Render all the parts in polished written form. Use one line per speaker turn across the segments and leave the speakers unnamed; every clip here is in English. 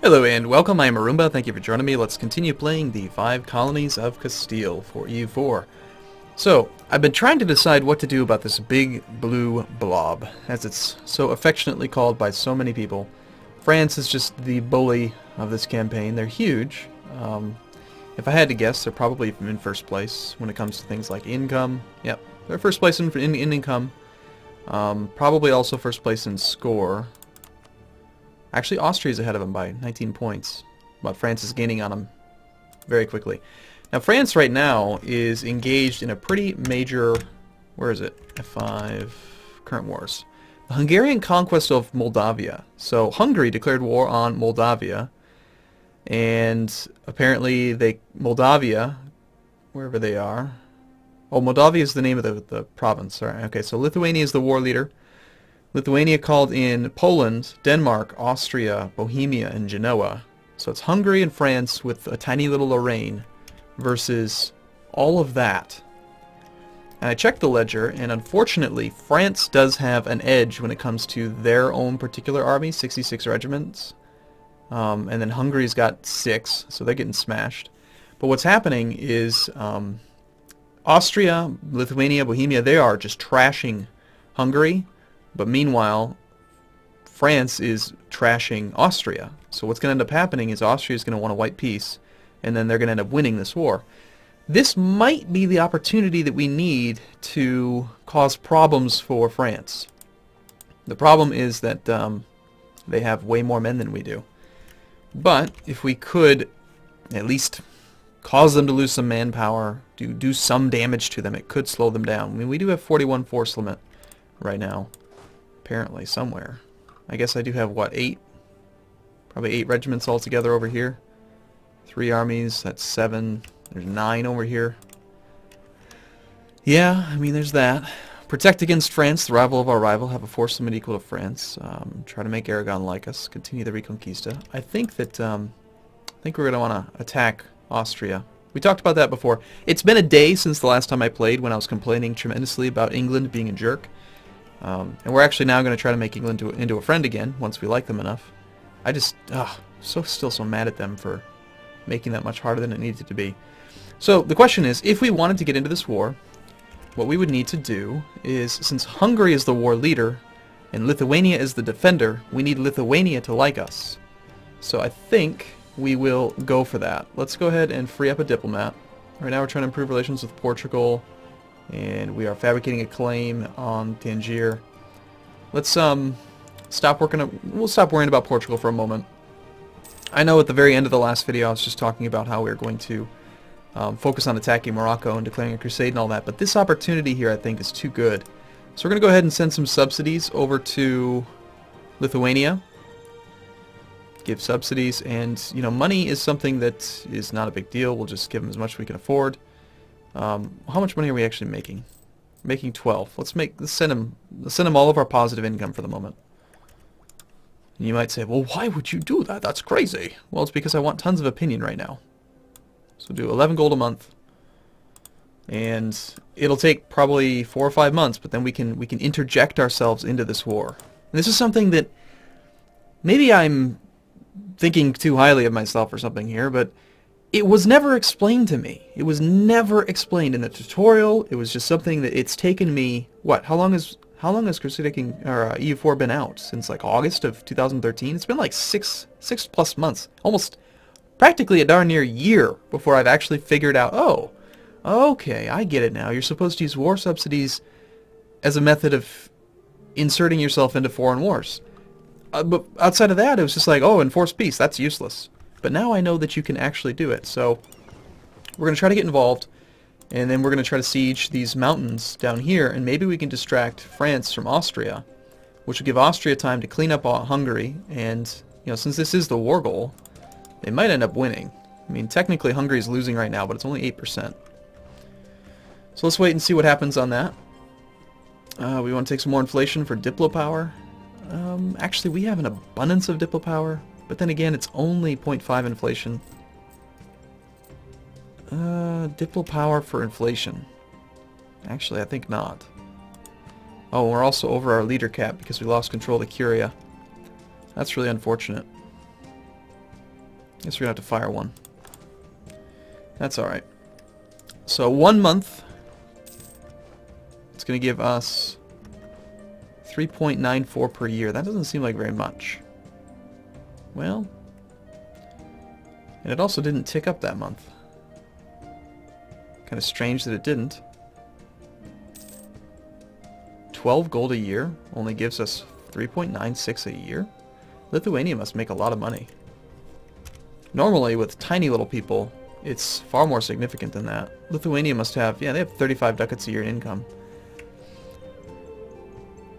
Hello and welcome, I am Arumba, thank you for joining me. Let's continue playing the Five Colonies of Castile for EU4. So, I've been trying to decide what to do about this big blue blob, as it's so affectionately called by so many people. France is just the bully of this campaign. They're huge. If I had to guess, they're probably in first place when it comes to things like income. Yep, they're first place in income. Probably also first place in score. Actually, Austria's ahead of them by 19 points, but France is gaining on them very quickly. Now, France right now is engaged in a pretty major, where is it? F5, current wars. The Hungarian conquest of Moldavia. So Hungary declared war on Moldavia, and apparently Moldavia, wherever they are. Oh, Moldavia is the name of the province. All right, okay, so Lithuania is the war leader. Lithuania called in Poland, Denmark, Austria, Bohemia, and Genoa. So it's Hungary and France with a tiny little Lorraine versus all of that. And I checked the ledger, and unfortunately, France does have an edge when it comes to their own particular army, 66 regiments. And then Hungary's got 6, so they're getting smashed. But what's happening is Austria, Lithuania, Bohemia, they are just trashing Hungary. But meanwhile, France is trashing Austria. So what's going to end up happening is Austria is going to want a white peace, and then they're going to end up winning this war. This might be the opportunity that we need to cause problems for France. The problem is that they have way more men than we do. But if we could at least cause them to lose some manpower, do some damage to them, it could slow them down. I mean, we do have 41 force limit right now. Apparently, somewhere. I guess I do have, what, 8? Probably 8 regiments altogether over here. 3 armies, that's 7. There's 9 over here. Yeah, I mean, there's that. Protect against France, the rival of our rival. Have a force limit equal to France. Try to make Aragon like us. Continue the Reconquista. I think that, I think we're going to want to attack Austria. We talked about that before. It's been a day since the last time I played when I was complaining tremendously about England being a jerk. And we're actually now going to try to make England into a friend again, once we like them enough. I just, still so mad at them for making that much harder than it needed to be. So, the question is, if we wanted to get into this war, what we would need to do is, since Hungary is the war leader, and Lithuania is the defender, we need Lithuania to like us. So I think we will go for that. Let's go ahead and free up a diplomat. Right now we're trying to improve relations with Portugal, and we are fabricating a claim on Tangier. Let's stop working. We'll stop worrying about Portugal for a moment. I know at the very end of the last video I was just talking about how we're going to focus on attacking Morocco and declaring a crusade and all that, but this opportunity here I think is too good. So we're going to go ahead and send some subsidies over to Lithuania. Give subsidies, and you know, money is something that is not a big deal. We'll just give them as much as we can afford. How much money are we actually making? We're making 12. Let's send them all of our positive income for the moment. And you might say, well, why would you do that? That's crazy. Well, it's because I want tons of opinion right now. So do 11 gold a month, and it'll take probably 4 or 5 months, but then we can interject ourselves into this war. And this is something that maybe I'm thinking too highly of myself or something here, but it was never explained to me. It was never explained in the tutorial. It was just something that it's taken me, what, how long has Crusader King or EU4 been out? Since like August of 2013? It's been like six plus months. Almost practically a darn near year before I've actually figured out, oh, okay, I get it now. You're supposed to use war subsidies as a method of inserting yourself into foreign wars. But outside of that, it was just like, oh, enforce peace. That's useless. But now I know that you can actually do it. So we're going to try to get involved, and then we're going to try to siege these mountains down here, and maybe we can distract France from Austria, which will give Austria time to clean up Hungary. And you know, since this is the war goal, they might end up winning. I mean, technically Hungary is losing right now, but it's only 8%. So let's wait and see what happens on that. We want to take some more inflation for Diplo power. Actually, we have an abundance of Diplo power. But then again, it's only 0.5 inflation. Diplo power for inflation. Actually, I think not. Oh, we're also over our leader cap because we lost control of the Curia. That's really unfortunate. Guess we're gonna have to fire one. That's alright. So 1 month. It's gonna give us 3.94 per year. That doesn't seem like very much. Well, and it also didn't tick up that month. Kind of strange that it didn't. 12 gold a year only gives us 3.96 a year. Lithuania must make a lot of money. Normally, with tiny little people, it's far more significant than that. Lithuania must have, yeah, they have 35 ducats a year in income.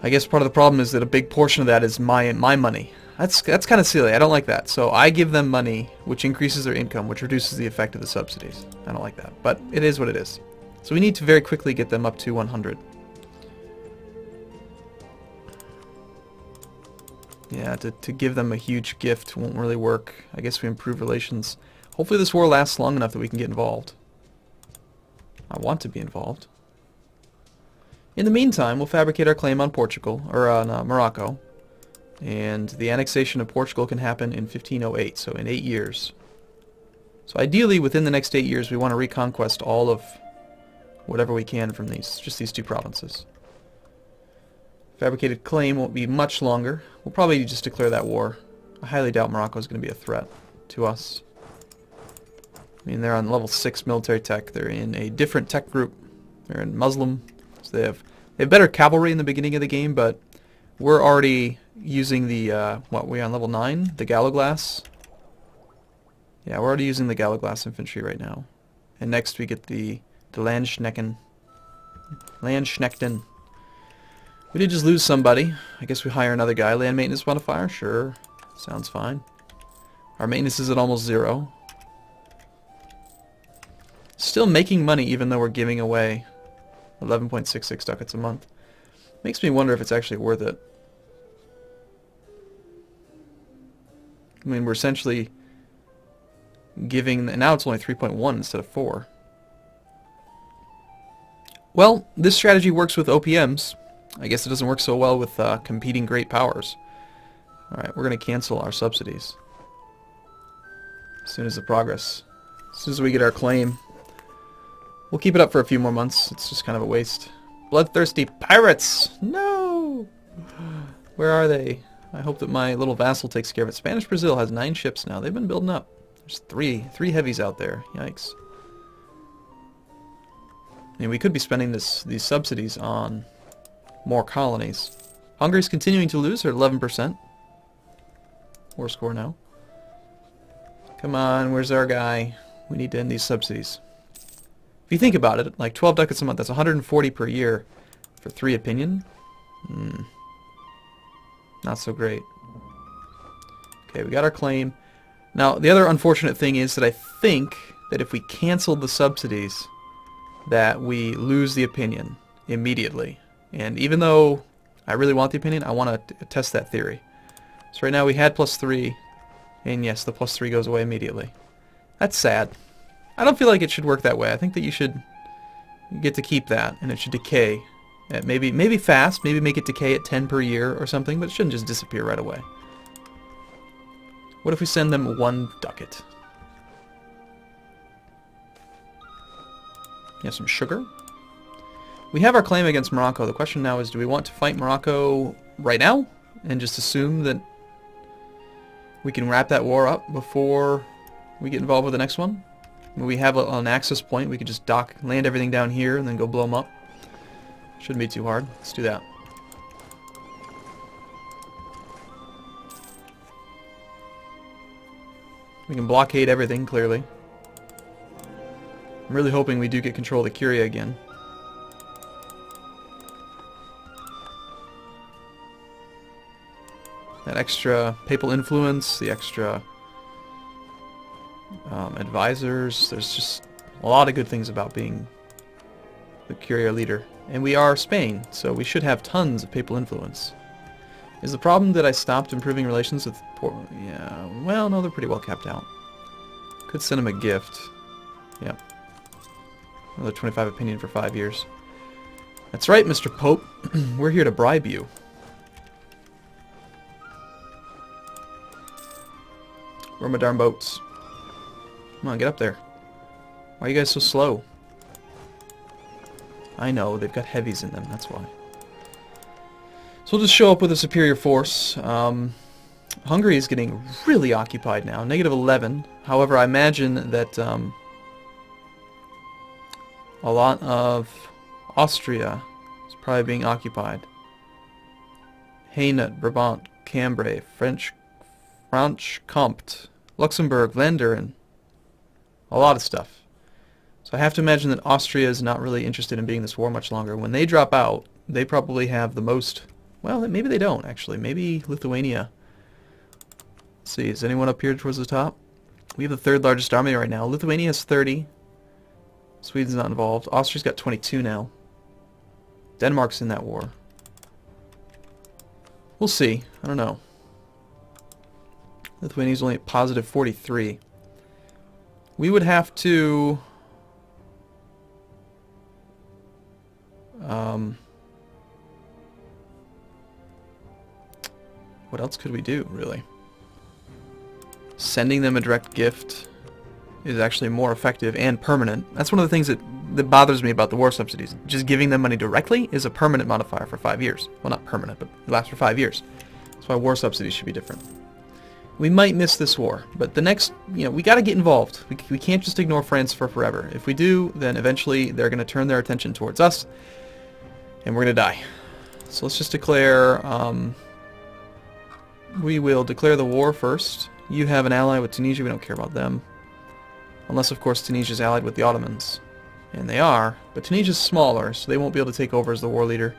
I guess part of the problem is that a big portion of that is my money. That's kind of silly. I don't like that. So I give them money, which increases their income, which reduces the effect of the subsidies. I don't like that. But it is what it is. So we need to very quickly get them up to 100. Yeah, to give them a huge gift won't really work. I guess we improve relations. Hopefully this war lasts long enough that we can get involved. I want to be involved. In the meantime, we'll fabricate our claim on Portugal, or on Morocco. And the annexation of Portugal can happen in 1508, so in 8 years. So ideally, within the next 8 years, we want to reconquest all of whatever we can from just these two provinces. Fabricated claim won't be much longer. We'll probably just declare that war. I highly doubt Morocco is going to be a threat to us. I mean, they're on level 6 military tech. They're in a different tech group. They're in Muslim. So they have better cavalry in the beginning of the game, but we're already using the, what, we're on level 9? The Galloglass? Yeah, we're already using the Galloglass infantry right now. And next we get the Landsknechten. Landsknechten. We did just lose somebody. I guess we hire another guy. Land maintenance modifier? Sure. Sounds fine. Our maintenance is at almost 0. Still making money even though we're giving away 11.66 ducats a month. Makes me wonder if it's actually worth it. I mean, we're essentially giving, and now it's only 3.1 instead of 4. Well, this strategy works with OPMs. I guess it doesn't work so well with competing great powers. Alright, we're going to cancel our subsidies. As soon as we get our claim. We'll keep it up for a few more months. It's just kind of a waste. Bloodthirsty pirates! No! Where are they? I hope that my little vassal takes care of it. Spanish Brazil has 9 ships now. They've been building up. There's three heavies out there. Yikes. I mean, we could be spending these subsidies on more colonies. Hungary's continuing to lose. They're at 11%. War score now. Come on, where's our guy? We need to end these subsidies. If you think about it, like 12 ducats a month, that's 140 per year for 3 opinion. Not so great. Okay, we got our claim. Now, the other unfortunate thing is that I think that if we cancel the subsidies, that we lose the opinion immediately. And even though I really want the opinion, I want to test that theory. So right now we had +3, and yes, the +3 goes away immediately. That's sad. I don't feel like it should work that way. I think that you should get to keep that, and it should decay. At maybe fast, maybe make it decay at 10 per year or something, but it shouldn't just disappear right away. What if we send them 1 ducat? You have some sugar. We have our claim against Morocco. The question now is, do we want to fight Morocco right now and just assume that we can wrap that war up before we get involved with the next one? When we have an access point, we could just land everything down here and then go blow them up. Shouldn't be too hard. Let's do that. We can blockade everything, clearly. I'm really hoping we do get control of the Curia again. That extra papal influence, the extra advisors, there's just a lot of good things about being the Curia leader. And we are Spain, so we should have tons of papal influence. Is the problem that I stopped improving relations with yeah, well, no, they're pretty well capped out. Could send them a gift. Yep. Another 25 opinion for 5 years. That's right, Mr. Pope. We're here to bribe you. Where are my darn boats? Come on, get up there. Why are you guys so slow? I know, they've got heavies in them, that's why. So we'll just show up with a superior force. Hungary is getting really occupied now, -11. However, I imagine that a lot of Austria is probably being occupied. Hainaut, Brabant, Cambrai, Franche-Comté, Luxembourg, Vlaanderen, a lot of stuff. So I have to imagine that Austria is not really interested in being in this war much longer. When they drop out, they probably have the most... Well, maybe they don't, actually. Maybe Lithuania. Let's see, is anyone up here towards the top? We have the third largest army right now. Lithuania has 30. Sweden's not involved. Austria's got 22 now. Denmark's in that war. We'll see. I don't know. Lithuania's only at positive 43. We would have to... what else could we do, really? Sending them a direct gift is actually more effective and permanent. That's one of the things that bothers me about the war subsidies. Just giving them money directly is a permanent modifier for 5 years. Well, not permanent, but it lasts for 5 years. That's why war subsidies should be different. We might miss this war, but the next, we got to get involved. We can't just ignore France for forever. If we do, then eventually they're going to turn their attention towards us, and we're going to die. So let's just declare, we will declare the war first. You have an ally with Tunisia, we don't care about them. Unless, of course, Tunisia's allied with the Ottomans. And they are, but Tunisia's smaller, so they won't be able to take over as the war leader.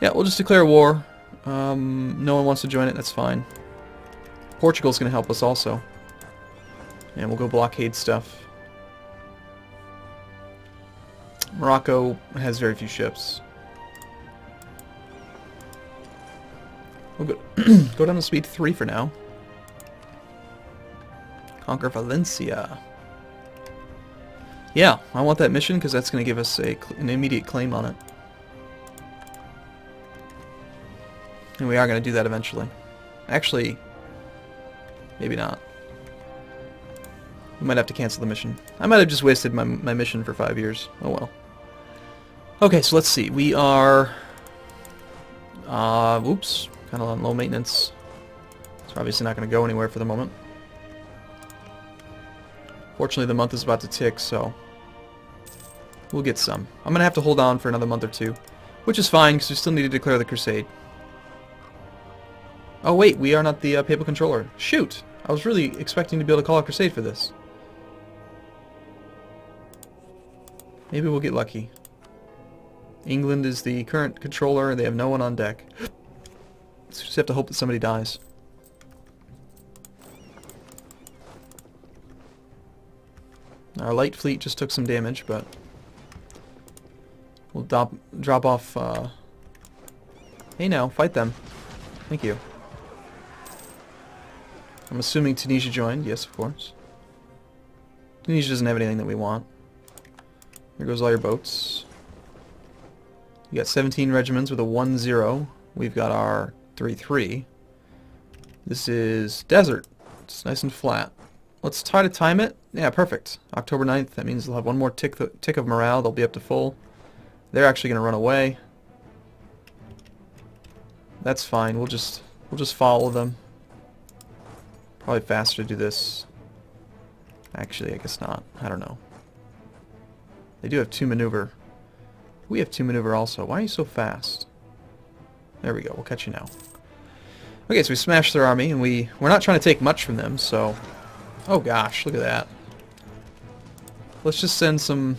Yeah, we'll just declare war. No one wants to join it, that's fine. Portugal's going to help us also. And we'll go blockade stuff. Morocco has very few ships. We'll go down to speed 3 for now. Conquer Valencia. Yeah, I want that mission because that's going to give us an immediate claim on it. And we are going to do that eventually. Actually, maybe not. We might have to cancel the mission. I might have just wasted my mission for 5 years. Oh well. Okay, so let's see. We are... whoops. Kind of on low maintenance. It's obviously not going to go anywhere for the moment. Fortunately, the month is about to tick, so we'll get some. I'm going to have to hold on for another month or two, which is fine, because we still need to declare the crusade. Oh wait, we are not the papal controller. Shoot! I was really expecting to be able to call a crusade for this. Maybe we'll get lucky. England is the current controller, and they have no one on deck. So we just have to hope that somebody dies. Our light fleet just took some damage, but we'll drop off. Hey now, fight them. Thank you. I'm assuming Tunisia joined. Yes, of course. Tunisia doesn't have anything that we want. Here goes all your boats. You got 17 regiments with a 1-0. We've got our 3-3. This is desert. It's nice and flat. Let's try to time it. Yeah, perfect. October 9th. That means they'll have one more tick of morale. They'll be up to full. They're actually going to run away. That's fine. We'll just follow them. Probably faster to do this. Actually, I guess not. I don't know. They do have 2 maneuver. We have 2 maneuver also. Why are you so fast? There we go. We'll catch you now. Okay, so we smashed their army, and we're not trying to take much from them, so... Oh gosh, look at that. Let's just send some...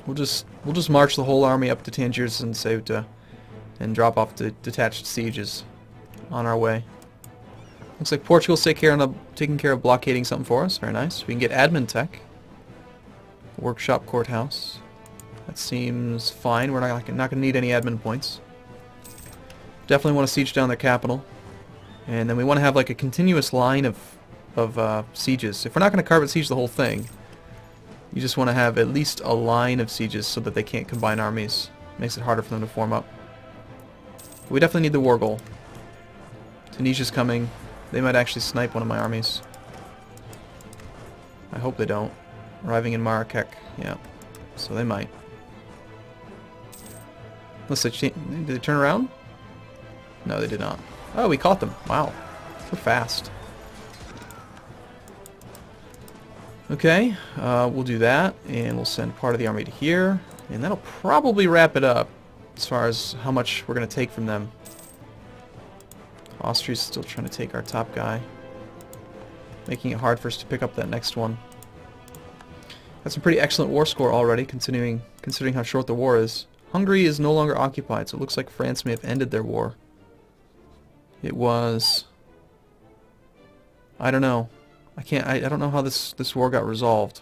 We'll just march the whole army up to Tangiers and Ceuta, and drop off the detached sieges on our way. Looks like Portugal's taking care of blockading something for us. Very nice. We can get admin tech. Workshop courthouse. That seems fine. We're not going to need any admin points. Definitely want to siege down their capital. And then we want to have like a continuous line of sieges. If we're not going to carpet siege the whole thing, you just want to have at least a line of sieges so that they can't combine armies. Makes it harder for them to form up. We definitely need the war goal. Tunisia's coming. They might actually snipe one of my armies. I hope they don't. Arriving in Marrakech, yeah. So they might. Unless they did they turn around? No, they did not. Oh, we caught them. Wow. We're fast. Okay, we'll do that, and we'll send part of the army to here, and that'll probably wrap it up as far as how much we're going to take from them. Austria's still trying to take our top guy, making it hard for us to pick up that next one. That's a pretty excellent war score already, considering how short the war is. Hungary is no longer occupied, so it looks like France may have ended their war. It was... I don't know. I don't know how this war got resolved.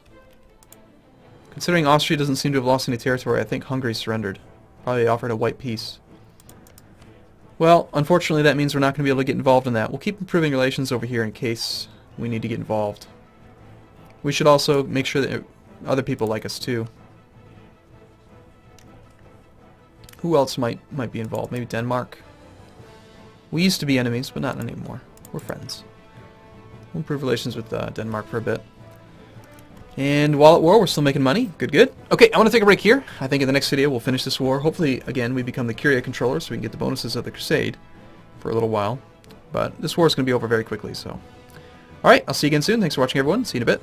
Considering Austria doesn't seem to have lost any territory, I think Hungary surrendered. Probably offered a white peace. Well, unfortunately that means we're not going to be able to get involved in that. We'll keep improving relations over here in case we need to get involved. We should also make sure that other people like us too. Who else might be involved? Maybe Denmark? We used to be enemies, but not anymore. We're friends. We'll improve relations with Denmark for a bit. And while at war, we're still making money. Good, good. Okay, I want to take a break here. I think in the next video we'll finish this war. Hopefully, again, we become the Curia controller so we can get the bonuses of the Crusade for a little while. But this war is going to be over very quickly, so... Alright, I'll see you again soon. Thanks for watching, everyone. See you in a bit.